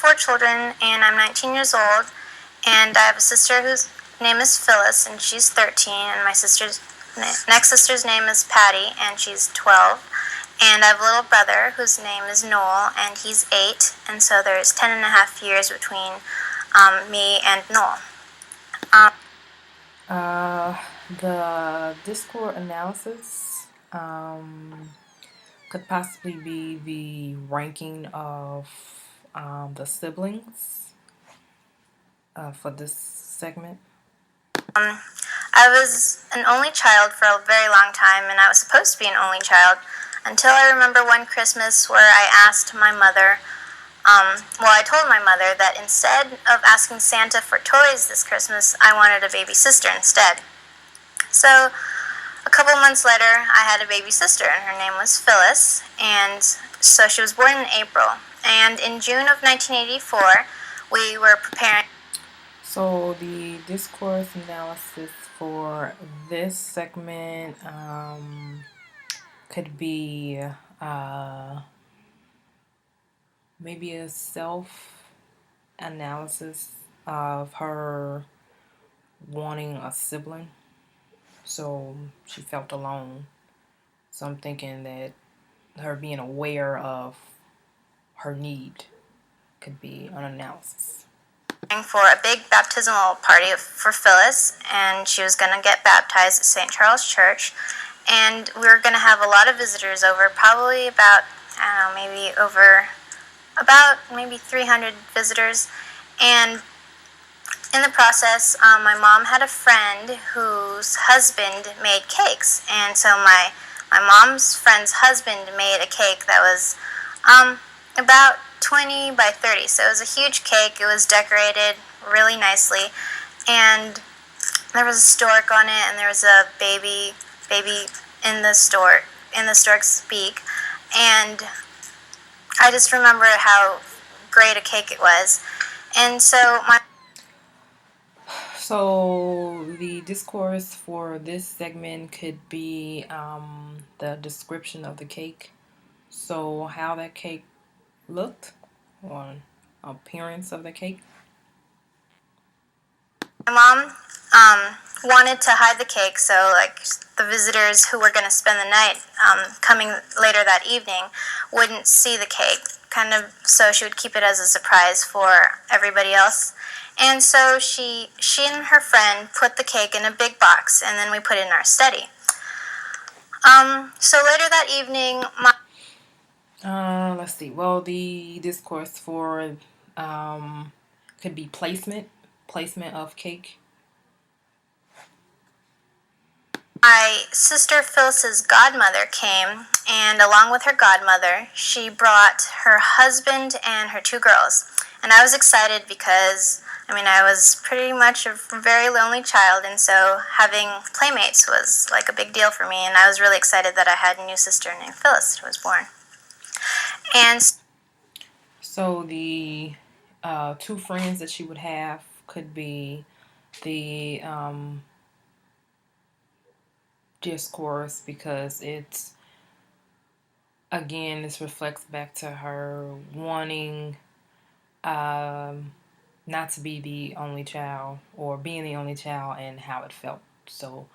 4 children, and I'm 19 years old. And I have a sister whose name is Phyllis, and she's 13. And my next sister's name is Patty, and she's 12. And I have a little brother whose name is Noel, and he's 8. And so there's 10 and a half years between me and Noel. The Discord analysis could possibly be the ranking of the siblings for this segment. I was an only child for a very long time, and I was supposed to be an only child until I remember one Christmas where I asked my mother, I told my mother that instead of asking Santa for toys this Christmas, I wanted a baby sister instead. So a couple months later, I had a baby sister, and her name was Phyllis, and so she was born in April. And in June of 1984, we were preparing. So the discourse analysis for this segment could be maybe a self-analysis of her wanting a sibling. So she felt alone. So I'm thinking that her being aware of her need could be an analysis. For a big baptismal party for Phyllis, and she was going to get baptized at St. Charles Church. And we were going to have a lot of visitors over, probably about, I don't know, maybe 300 visitors. And in the process, my mom had a friend whose husband made cakes. And so my mom's friend's husband made a cake that was about 20 by 30. So it was a huge cake. It was decorated really nicely. And there was a stork on it, and there was a baby in the stork's beak. And I just remember how great a cake it was. And so the discourse for this segment could be the description of the cake. So how that cake looked, or appearance of the cake. my mom wanted to hide the cake, so like the visitors who were going to spend the night coming later that evening wouldn't see the cake, kind of, so she would keep it as a surprise for everybody else. And so she and her friend put the cake in a big box, and then we put it in our study. So later that evening, Let's see. Well, the discourse for could be placement of cake. my sister Phyllis's godmother came, and along with her godmother, she brought her husband and her 2 girls. And I was excited because, I was pretty much a very lonely child, and so having playmates was like a big deal for me, and I was really excited that I had a new sister named Phyllis who was born. And so the 2 friends that she would have could be the discourse, because it's, again, this reflects back to her wanting not to be the only child, or being the only child, and how it felt. So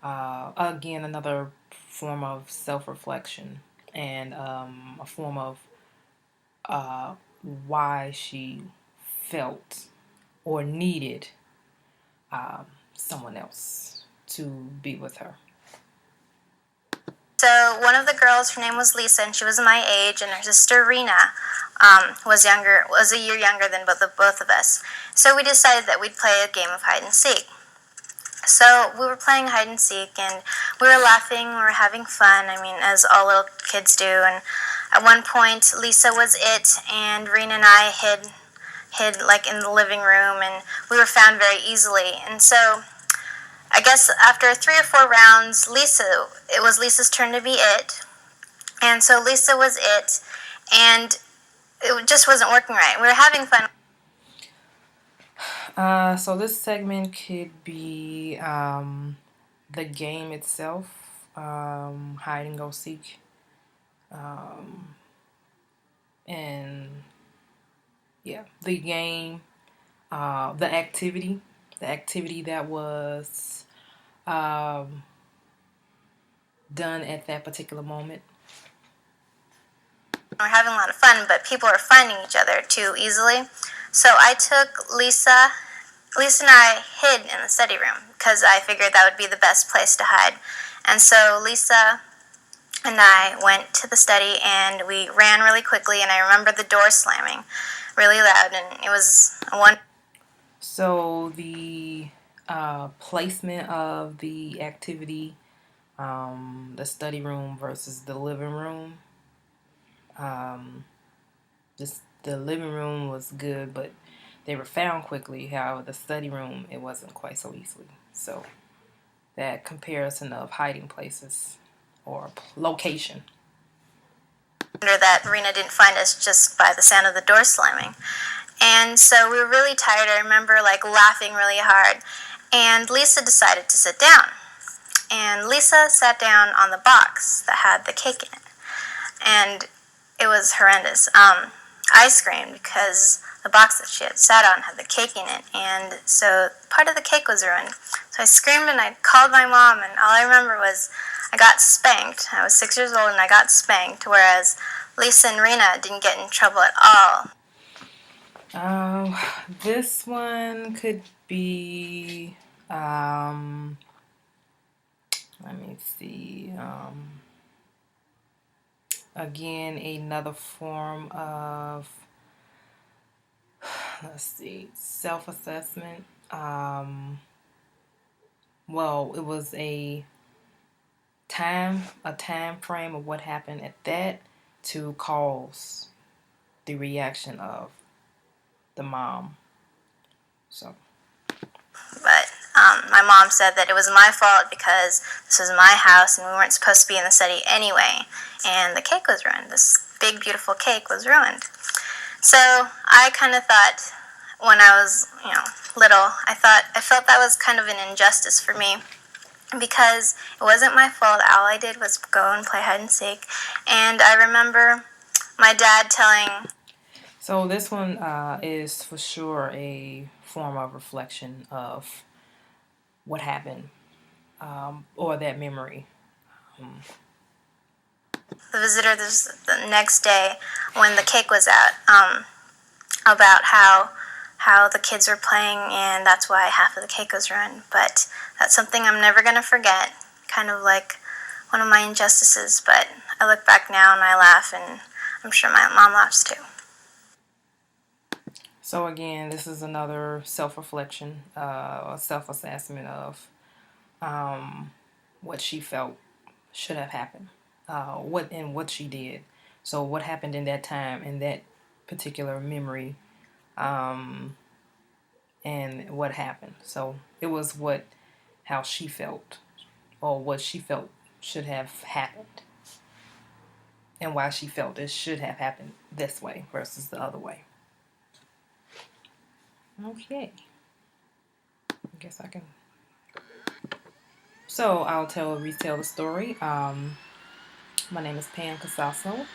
again, another form of self-reflection, and a form of why she felt or needed someone else to be with her. so one of the girls, her name was Lisa, and she was my age, and her sister Rena was a year younger than both of us. So we decided that we'd play a game of hide and seek. So we were playing hide and seek, and we were laughing, we were having fun, as all little kids do. And at one point, Lisa was it, and Rena and I hid like in the living room, and we were found very easily. And so I guess after 3 or 4 rounds, it was Lisa's turn to be it. And so Lisa was it, and it just wasn't working right. We were having fun. So this segment could be the game itself, hide and go seek, and the game, the activity that was um, done at that particular moment. We're having a lot of fun, but people are finding each other too easily. So I took Lisa. Lisa and I hid in the study room because I figured that would be the best place to hide. And so Lisa and I went to the study and we ran really quickly, and I remember the door slamming really loud, and it was a one. So the placement of the activity, the study room versus the living room. Um, the living room was good, but they were found quickly. However, the study room, it wasn't quite so easily. So that comparison of hiding places or location. Wonder that Rena didn't find us just by the sound of the door slamming. And so we were really tired. I remember laughing really hard. And Lisa decided to sit down. And Lisa sat down on the box that had the cake in it. And it was horrendous. I screamed because the box that she had sat on had the cake in it, and so part of the cake was ruined. So I screamed and I called my mom, and all I remember was I got spanked. I was 6 years old and I got spanked, whereas Lisa and Rena didn't get in trouble at all. This one could be, let me see, again, another form of, let's see, self-assessment. Well, it was a time frame of what happened at that to cause the reaction of the mom. So. But my mom said that it was my fault because this was my house and we weren't supposed to be in the study anyway, and the cake was ruined. This big, beautiful cake was ruined. So I kind of thought, when I was, little, I felt that was kind of an injustice for me because it wasn't my fault. All I did was go and play hide and seek. And I remember my dad telling. So this one is for sure a form of reflection of what happened, or that memory. The visitor the next day when the cake was out, about how the kids were playing, and that's why half of the cake was ruined. But that's something I'm never going to forget, kind of like one of my injustices. But I look back now and I laugh, and I'm sure my mom laughs too. So again, this is another self-reflection, a self-assessment of what she felt should have happened, what she did. So what happened in that time, in that particular memory, and what happened. So it was how she felt, or what she felt should have happened, and why she felt it should have happened this way versus the other way. Okay. I guess I can. So I'll retell the story. My name is Pam Casasso.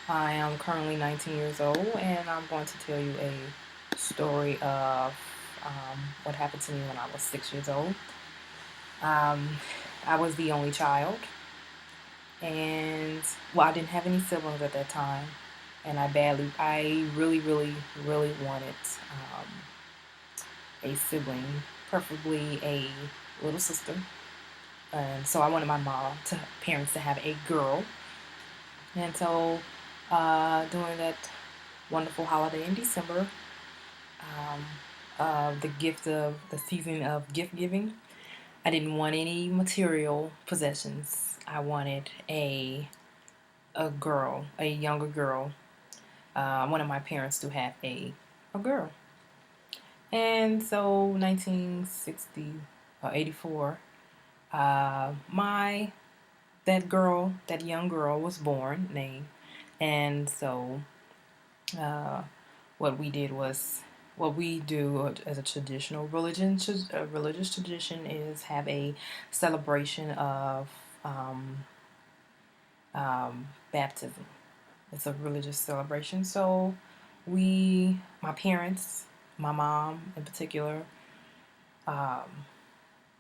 I am currently 19 years old, and I'm going to tell you a story of what happened to me when I was 6 years old. I was the only child, and I didn't have any siblings at that time, and I really, really, really wanted a sibling, preferably a little sister. And so I wanted my parents to have a girl. And so during that wonderful holiday in December, the season of gift giving, I didn't want any material possessions. I wanted a girl, a younger girl. I wanted my parents to have a girl. And so 1960 or 84, that young girl was born, named, and so what we did was, what we do as a religious tradition is have a celebration of baptism. It's a religious celebration, so my parents, my mom in particular,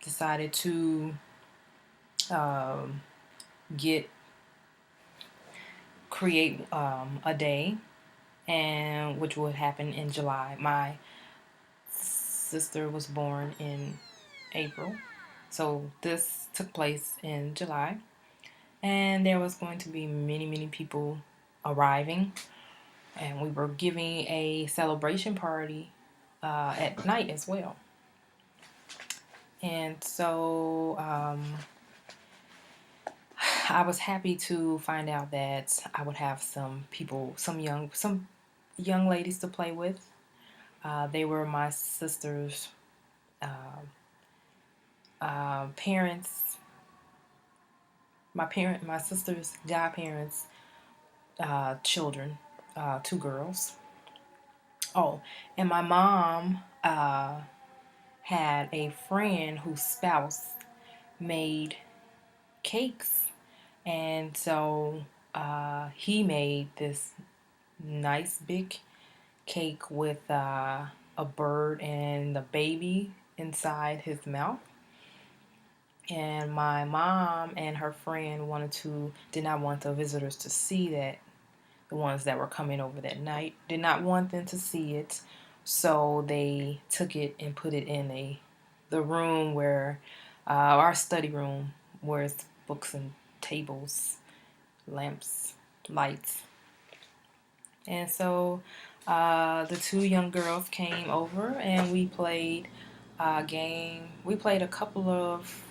decided to um, get create a day, and which would happen in July. My sister was born in April, so this took place in July, and there was going to be many people arriving, and we were giving a celebration party at night as well. And so I was happy to find out that I would have some people, some young ladies to play with. They were my sister's parents, my sister's godparents' children, two girls. Oh, and my mom had a friend whose spouse made cakes, and so he made this nice big cake with a bird and a baby inside his mouth. And my mom and her friend did not want the visitors to see that. The ones that were coming over that night did not want them to see it, so they took it and put it in the room where our study room, where it's books and tables, lamps, lights. And so the two young girls came over and we played a game. We played a couple of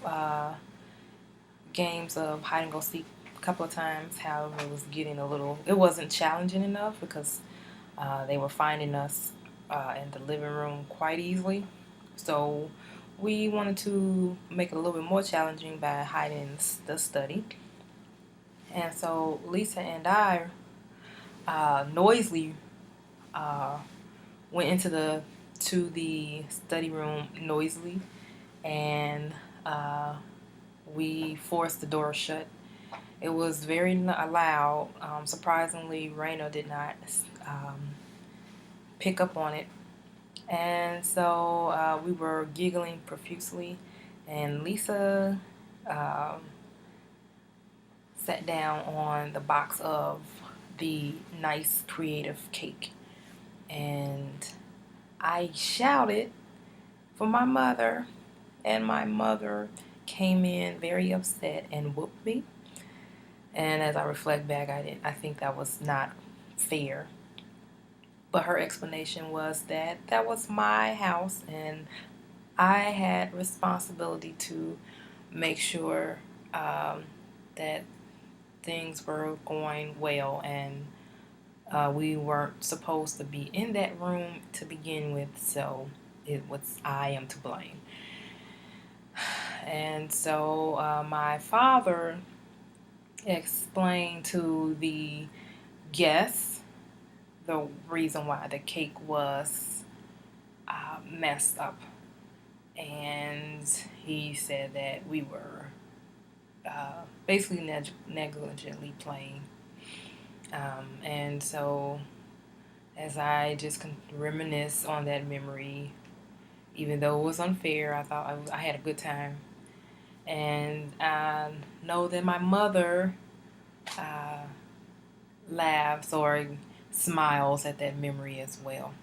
games of hide and go seek a couple of times. However, it wasn't challenging enough because they were finding us in the living room quite easily. So we wanted to make it a little bit more challenging by hiding in the study. And so Lisa and I noisily went into the study room noisily, and we forced the door shut. It was very loud. Surprisingly, Raina did not pick up on it, and so we were giggling profusely, and Lisa sat down on the box of the nice creative cake, and I shouted for my mother, and my mother came in very upset and whooped me. And as I reflect back, I think that was not fair. But her explanation was that that was my house and I had responsibility to make sure that things were going well, and we weren't supposed to be in that room to begin with, so I am to blame. And so my father explained to the guests the reason why the cake was messed up, and he said that we were basically negligently playing. And so as I just reminisce on that memory, even though it was unfair, I thought I had a good time. And I know that my mother laughs or smiles at that memory as well.